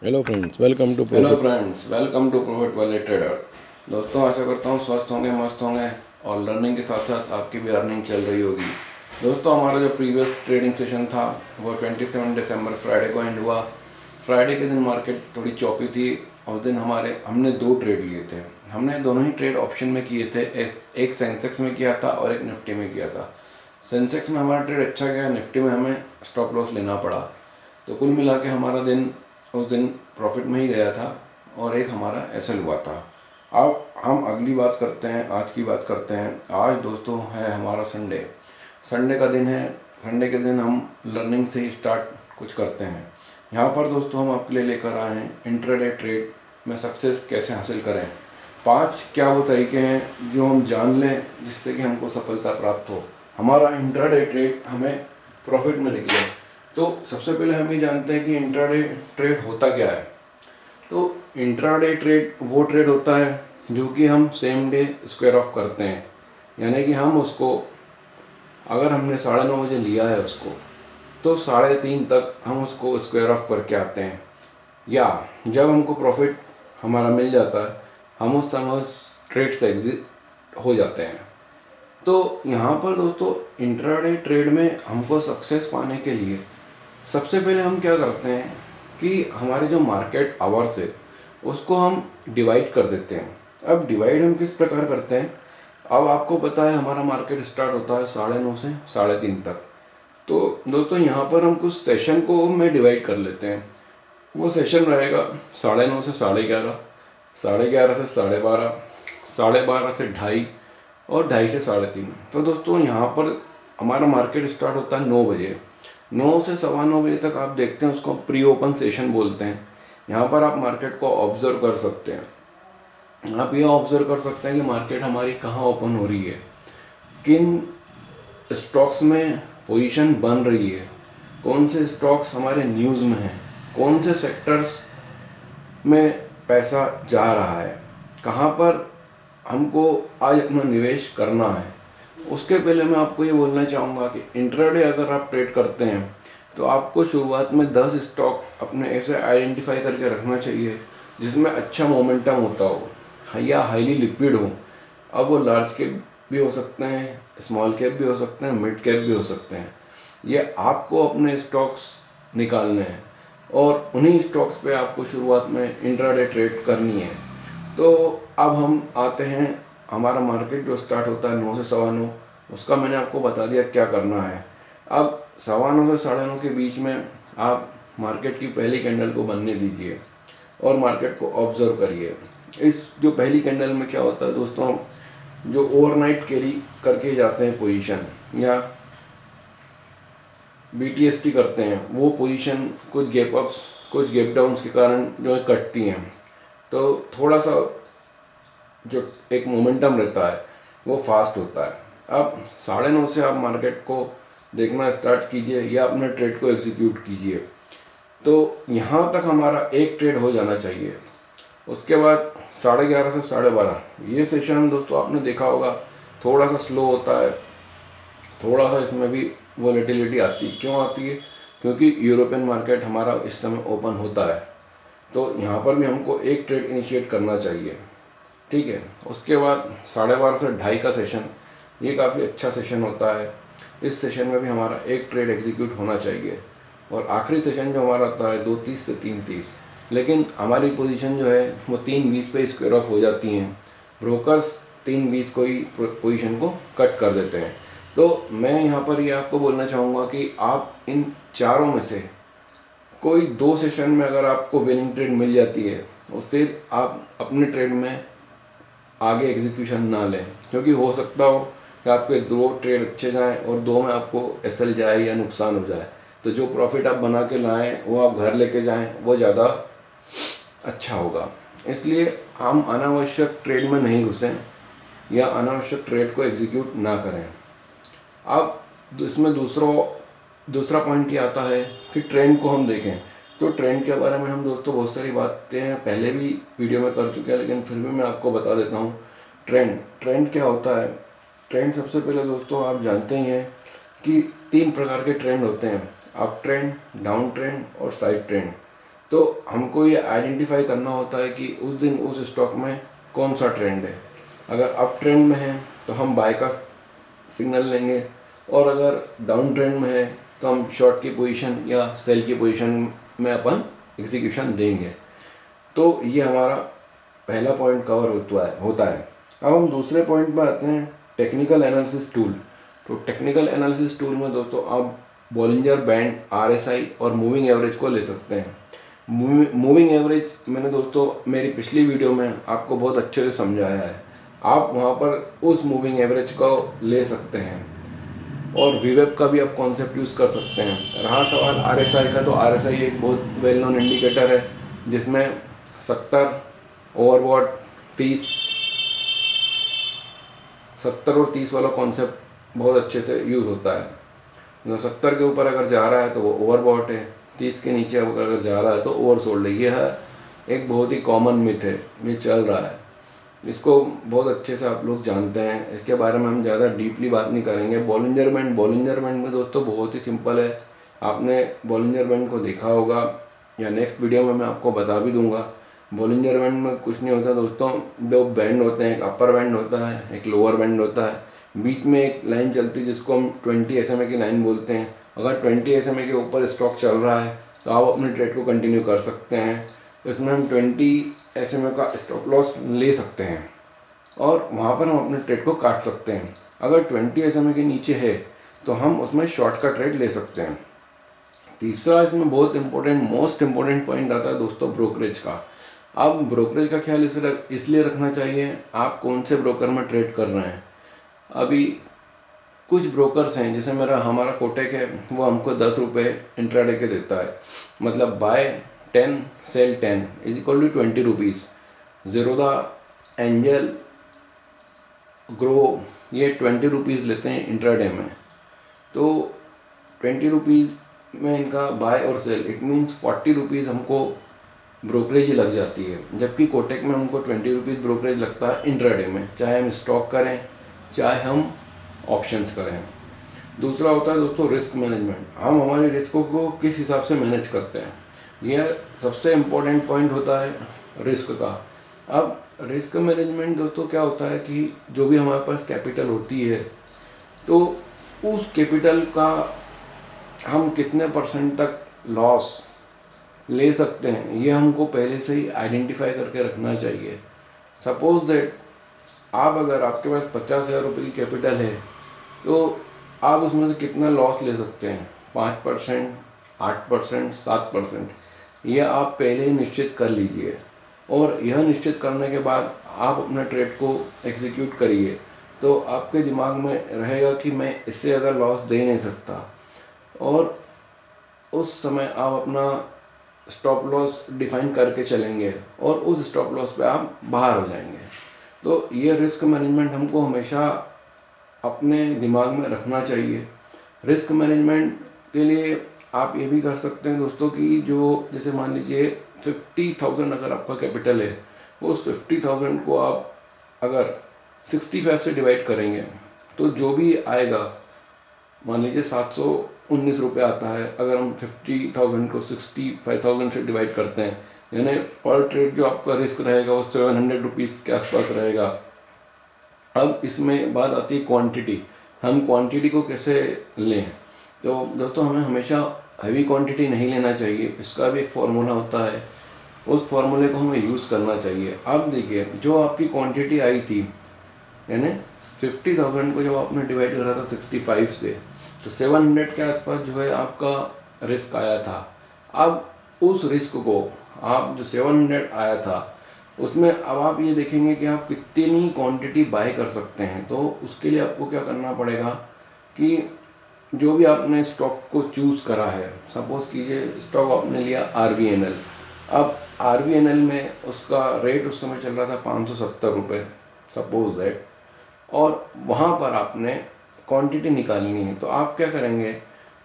Hello friends, welcome to profit वाले traders. दोस्तों, आशा करता हूँ स्वस्थ होंगे, मस्त होंगे और लर्निंग के साथ साथ आपकी भी अर्निंग चल रही होगी। दोस्तों, हमारा जो प्रीवियस ट्रेडिंग सेशन था वो 27 दिसंबर फ्राइडे को एंड हुआ। फ्राइडे के दिन मार्केट थोड़ी चौपी थी। उस दिन हमने दो ट्रेड लिए थे। हमने दोनों ही ट्रेड ऑप्शन में किए थे। एक सेंसेक्स में किया था और एक निफ्टी में किया था। सेंसेक्स में हमारा ट्रेड अच्छा गया, निफ्टी में हमें स्टॉप लॉस लेना पड़ा। तो कुल मिला के हमारा दिन उस दिन प्रॉफिट में ही गया था और एक हमारा एसएल हुआ था। अब हम अगली बात करते हैं, आज की बात करते हैं। आज दोस्तों है हमारा संडे। संडे का दिन है। संडे के दिन हम लर्निंग से ही स्टार्ट कुछ करते हैं। यहाँ पर दोस्तों हम आपके लिए लेकर आए हैं इंट्राडे ट्रेड में सक्सेस कैसे हासिल करें। 5 क्या वो तरीके हैं जो हम जान लें जिससे कि हमको सफलता प्राप्त हो, हमारा इंट्राडे ट्रेड हमें प्रॉफिट में निकले। तो सबसे पहले हम ये जानते हैं कि इंट्राडे ट्रेड होता क्या है। तो इंट्राडे ट्रेड वो ट्रेड होता है जो कि हम सेम डे स्क्वायर ऑफ करते हैं। यानी कि हम उसको, अगर हमने 9:30 बजे लिया है उसको, तो 3:30 तक हम उसको स्क्वायर ऑफ करके आते हैं। या जब हमको प्रॉफिट हमारा मिल जाता है, हम उस समय उस ट्रेड से एग्जिट हो जाते हैं। तो यहाँ पर दोस्तों इंट्राडे ट्रेड में हमको सक्सेस पाने के लिए सबसे पहले हम क्या करते हैं कि हमारे जो मार्केट आवर्स है उसको हम डिवाइड कर देते हैं। अब डिवाइड हम किस प्रकार करते हैं, अब आपको पता है हमारा मार्केट स्टार्ट होता है 9:30 से 3:30 तक। तो दोस्तों यहाँ पर हम कुछ सेशन को में डिवाइड कर लेते हैं। वो सेशन रहेगा 9:30 से 11:30, 11:30 से 12:30, 12:30 से 2:30 और 2:30 से 3:30। तो दोस्तों यहाँ पर हमारा मार्केट स्टार्ट होता है 9 बजे। 9 से 9:15 बजे तक आप देखते हैं उसको प्री ओपन सेशन बोलते हैं। यहाँ पर आप मार्केट को ऑब्जर्व कर सकते हैं। आप ये ऑब्जर्व कर सकते हैं कि मार्केट हमारी कहाँ ओपन हो रही है, किन स्टॉक्स में पोजीशन बन रही है, कौन से स्टॉक्स हमारे न्यूज़ में हैं, कौन से सेक्टर्स में पैसा जा रहा है, कहाँ पर हमको आज अपना निवेश करना है। उसके पहले मैं आपको ये बोलना चाहूँगा कि इंट्राडे अगर आप ट्रेड करते हैं तो आपको शुरुआत में 10 स्टॉक अपने ऐसे आइडेंटिफाई करके रखना चाहिए जिसमें अच्छा मोमेंटम होता हो या हाईली लिक्विड हो। अब वो लार्ज कैप भी हो सकते हैं, स्मॉल कैप भी हो सकते हैं, मिड कैप भी हो सकते हैं। ये आपको अपने स्टॉक्स निकालने हैं और उन्हीं स्टॉक्स पे आपको शुरुआत में इंट्राडे ट्रेड करनी है। तो अब हम आते हैं, हमारा मार्केट जो स्टार्ट होता है 9 से 9:15, उसका मैंने आपको बता दिया क्या करना है। अब 9:15 से 9:30 के बीच में आप मार्केट की पहली कैंडल को बनने दीजिए और मार्केट को ऑब्जर्व करिए। इस जो पहली कैंडल में क्या होता है दोस्तों, जो ओवरनाइट कैरी करके जाते हैं पोजीशन या बीटीएसटी करते हैं, वो पोजीशन कुछ गैप अप्स कुछ गैप डाउन्स के कारण जो है कटती हैं। तो थोड़ा सा जो एक मोमेंटम रहता है वो फास्ट होता है। अब 9:30 से आप मार्केट को देखना स्टार्ट कीजिए या अपने ट्रेड को एग्जीक्यूट कीजिए। तो यहाँ तक हमारा एक ट्रेड हो जाना चाहिए। उसके बाद 11:30 से 12:30 ये सेशन दोस्तों आपने देखा होगा थोड़ा सा स्लो होता है। थोड़ा सा इसमें भी वॉलेटिलिटी आती है। क्यों आती है? क्योंकि यूरोपियन मार्केट हमारा इस समय ओपन होता है। तो यहाँ पर भी हमको एक ट्रेड इनिशिएट करना चाहिए, ठीक है। उसके बाद 12:30 से 2:30 का सेशन, ये काफ़ी अच्छा सेशन होता है। इस सेशन में भी हमारा एक ट्रेड एग्जीक्यूट होना चाहिए। और आखिरी सेशन जो हमारा होता है 2:30 से 3:30, लेकिन हमारी पोजीशन जो है वो 3:20 पे स्क्वायर ऑफ हो जाती हैं। ब्रोकर्स 3:20 को ही पोजीशन को कट कर देते हैं। तो मैं यहाँ पर ये आपको बोलना चाहूँगा कि आप इन चारों में से कोई 2 सेशन में अगर आपको विनिंग ट्रेड मिल जाती है तो फिर आप अपने ट्रेड में आगे एग्जीक्यूशन ना लें, क्योंकि हो सकता हो कि आपके 2 ट्रेड अच्छे जाएं और 2 में आपको एसएल जाए या नुकसान हो जाए। तो जो प्रॉफिट आप बना के लाएं वो आप घर लेके जाएं, वो ज़्यादा अच्छा होगा। इसलिए हम अनावश्यक ट्रेड में नहीं घुसें या अनावश्यक ट्रेड को एग्जीक्यूट ना करें। अब इसमें दूसरा पॉइंट ये आता है कि ट्रेंड को हम देखें। तो ट्रेंड के बारे में हम दोस्तों बहुत सारी बातें पहले भी वीडियो में कर चुके हैं, लेकिन फिर भी मैं आपको बता देता हूँ। ट्रेंड क्या होता है। ट्रेंड सबसे पहले दोस्तों आप जानते ही हैं कि 3 प्रकार के ट्रेंड होते हैं, अप ट्रेंड, डाउन ट्रेंड और साइड ट्रेंड। तो हमको ये आइडेंटिफाई करना होता है कि उस दिन उस स्टॉक में कौन सा ट्रेंड है। अगर अप ट्रेंड में है तो हम बाय का सिग्नल लेंगे, और अगर डाउन ट्रेंड में है तो हम शॉर्ट की पोजीशन या सेल की पोजीशन में अपन एग्जीक्यूशन देंगे। तो ये हमारा पहला पॉइंट कवर होता है। अब हम दूसरे पॉइंट पर आते हैं, टेक्निकल एनालिसिस टूल। तो टेक्निकल एनालिसिस टूल में दोस्तों आप बॉलिंजर बैंड, RSI और मूविंग एवरेज को ले सकते हैं। मूविंग एवरेज मैंने दोस्तों मेरी पिछली वीडियो में आपको बहुत अच्छे से समझाया है, आप वहाँ पर उस मूविंग एवरेज को ले सकते हैं। और वीवेब का भी आप कॉन्सेप्ट यूज़ कर सकते हैं। रहा सवाल RSI का, तो RSI एक बहुत वेल नोन इंडिकेटर है जिसमें 70 ओवरबॉट 30, 70 और 30 वाला कॉन्सेप्ट बहुत अच्छे से यूज़ होता है। 70 के ऊपर अगर जा रहा है तो वो ओवरबॉट है, 30 के नीचे अगर जा रहा है तो ओवरसोल्ड है। ये है एक बहुत ही कॉमन मिथ है, ये चल रहा है, इसको बहुत अच्छे से आप लोग जानते हैं। इसके बारे में हम ज़्यादा डीपली बात नहीं करेंगे। बॉलिंजर बैंड में दोस्तों बहुत ही सिंपल है, आपने बॉलिंजर बैंड को देखा होगा या नेक्स्ट वीडियो में मैं आपको बता भी दूंगा। बॉलिंजर बैंड में कुछ नहीं होता दोस्तों, दो बैंड होते हैं, एक अपर बैंड होता है, एक लोअर बैंड होता है, बीच में एक लाइन चलती है जिसको हम 20 SMA की लाइन बोलते हैं। अगर 20 SMA के ऊपर स्टॉक चल रहा है तो आप अपने ट्रेड को कंटिन्यू कर सकते हैं। इसमें हम 20 SMA का स्टॉप लॉस ले सकते हैं और वहाँ पर हम अपने ट्रेड को काट सकते हैं। अगर 20 SMA के नीचे है तो हम उसमें शॉर्ट का ट्रेड ले सकते हैं। तीसरा इसमें बहुत मोस्ट इम्पोर्टेंट पॉइंट आता है दोस्तों ब्रोकरेज का। अब ब्रोकरेज का ख्याल इसलिए रखना चाहिए आप कौन से ब्रोकर में ट्रेड कर रहे हैं। अभी कुछ ब्रोकर्स हैं, जैसे हमारा कोटेक है, वो हमको 10 रुपये इंट्राडे के देता है, मतलब buy 10 sell 10 is equal to 20 rupees. Zerodha, Angel, Groww ये 20 रुपीज़ लेते हैं इंट्राडे में। तो 20 रुपीज़ में इनका बाय और सेल, इट मीन्स 40 रुपीज़ हमको ब्रोकरेज ही लग जाती है। जबकि कोटेक में हमको 20 रुपीज़ ब्रोकरेज लगता है इंट्राडे में, चाहे हम स्टॉक करें चाहे हम ऑप्शंस करें। दूसरा होता है दोस्तों रिस्क मैनेजमेंट। हम हमारे रिस्कों को किस हिसाब से मैनेज करते हैं, यह सबसे इम्पोर्टेंट पॉइंट होता है रिस्क का। अब रिस्क मैनेजमेंट दोस्तों क्या होता है कि जो भी हमारे पास कैपिटल होती है तो उस कैपिटल का हम कितने % तक लॉस ले सकते हैं, ये हमको पहले से ही आइडेंटिफाई करके रखना चाहिए। सपोज दैट अगर आपके पास 50,000 रुपये की कैपिटल है तो आप उसमें से कितना लॉस ले सकते हैं, 5%, 8%, 7%, यह आप पहले ही निश्चित कर लीजिए। और यह निश्चित करने के बाद आप अपने ट्रेड को एग्जीक्यूट करिए, तो आपके दिमाग में रहेगा कि मैं इससे ज़्यादा लॉस दे नहीं सकता, और उस समय आप अपना स्टॉप लॉस डिफाइन करके चलेंगे और उस स्टॉप लॉस पे आप बाहर हो जाएंगे। तो ये रिस्क मैनेजमेंट हमको हमेशा अपने दिमाग में रखना चाहिए। रिस्क मैनेजमेंट के लिए आप ये भी कर सकते हैं दोस्तों कि जो जैसे मान लीजिए 50,000 अगर आपका कैपिटल है, उस 50,000 को आप अगर 65 से डिवाइड करेंगे तो जो भी आएगा, मान लीजिए 719 रुपये आता है, अगर हम 50,000 को 65,000 से डिवाइड करते हैं, यानी पर ट्रेड जो आपका रिस्क रहेगा वो 700 रुपीज़ के आसपास रहेगा। अब इसमें बात आती है क्वांटिटी, हम क्वांटिटी को कैसे लें। तो दोस्तों हमें हमेशा हैवी क्वांटिटी नहीं लेना चाहिए, इसका भी एक फार्मूला होता है, उस फार्मूले को हमें यूज़ करना चाहिए। अब देखिए जो आपकी क्वांटिटी आई थी, यानी 50,000 को जब आपने डिवाइड करा था 65 से, तो 700 के आसपास जो है आपका रिस्क आया था। अब उस रिस्क को आप जो 700 आया था उसमें अब आप ये देखेंगे कि आप कितनी क्वांटिटी बाय कर सकते हैं। तो उसके लिए आपको क्या करना पड़ेगा कि जो भी आपने स्टॉक को चूज़ करा है, सपोज़ कीजिए स्टॉक आपने लिया RVNL, अब RVNL में उसका रेट उस समय चल रहा था 570 रुपये सपोज दैट, और वहाँ पर आपने क्वांटिटी निकालनी है। तो आप क्या करेंगे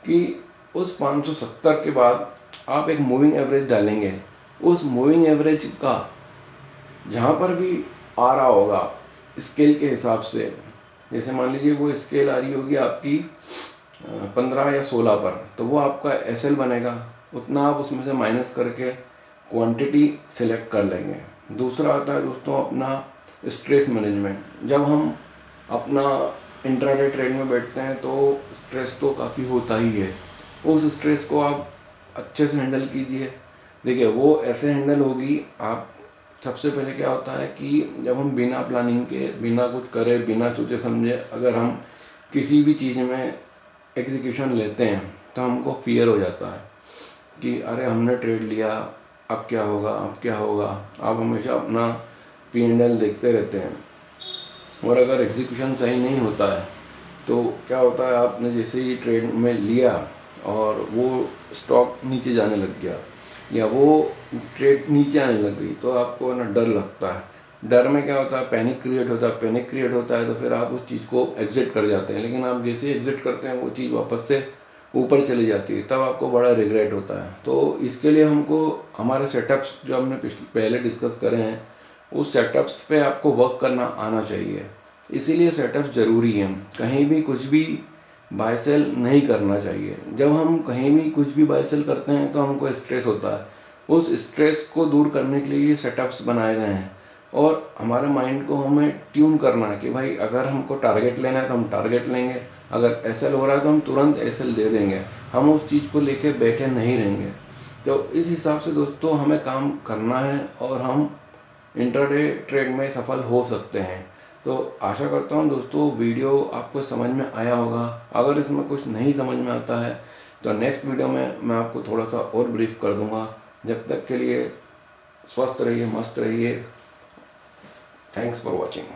कि उस 570 के बाद आप एक मूविंग एवरेज डालेंगे। उस मूविंग एवरेज का जहाँ पर भी आ रहा होगा स्केल के हिसाब से, जैसे मान लीजिए वो स्केल आ रही होगी आपकी 15 या 16 पर, तो वो आपका SL बनेगा, उतना आप उसमें से माइनस करके क्वांटिटी सिलेक्ट कर लेंगे। दूसरा आता है दोस्तों अपना स्ट्रेस मैनेजमेंट। जब हम अपना इंट्राडे ट्रेड में बैठते हैं तो स्ट्रेस तो काफ़ी होता ही है। उस स्ट्रेस को आप अच्छे से हैंडल कीजिए। देखिए वो ऐसे हैंडल होगी, आप सबसे पहले क्या होता है कि जब हम बिना प्लानिंग के, बिना कुछ करे, बिना सोचे समझे अगर हम किसी भी चीज़ में एग्जीक्यूशन लेते हैं तो हमको फियर हो जाता है कि अरे हमने ट्रेड लिया, अब क्या होगा, अब क्या होगा। आप हमेशा अपना P&L देखते रहते हैं और अगर एग्जीक्यूशन सही नहीं होता है तो क्या होता है, आपने जैसे ही ट्रेड में लिया और वो स्टॉक नीचे जाने लग गया या वो ट्रेड नीचे आने लग गई तो आपको ना डर लगता है। डर में क्या होता है, पैनिक क्रिएट होता है। पैनिक क्रिएट होता है तो फिर आप उस चीज़ को एग्जिट कर जाते हैं, लेकिन आप जैसे एग्जिट करते हैं वो चीज़ वापस से ऊपर चली जाती है, तब आपको बड़ा रिग्रेट होता है। तो इसके लिए हमको हमारे सेटअप्स जो हमने पहले डिस्कस करे हैं उस सेटअप्स पे आपको वर्क करना आना चाहिए। इसीलिए सेटअप्स ज़रूरी हैं। कहीं भी कुछ भी बाय सेल नहीं करना चाहिए। जब हम कहीं भी कुछ भी बाय सेल करते हैं तो हमको स्ट्रेस होता है। उस स्ट्रेस को दूर करने के लिए ये सेटअप्स बनाए गए हैं और हमारे माइंड को हमें ट्यून करना है कि भाई अगर हमको टारगेट लेना है तो हम टारगेट लेंगे, अगर एसएल हो रहा है तो हम तुरंत एसएल दे देंगे, हम उस चीज़ को लेके बैठे नहीं रहेंगे। तो इस हिसाब से दोस्तों हमें काम करना है और हम इंट्राडे ट्रेड में सफल हो सकते हैं। तो आशा करता हूँ दोस्तों वीडियो आपको समझ में आया होगा। अगर इसमें कुछ नहीं समझ में आता है तो नेक्स्ट वीडियो में मैं आपको थोड़ा सा और ब्रीफ कर दूंगा। जब तक के लिए स्वस्थ रहिए, मस्त रहिए। Thanks for watching.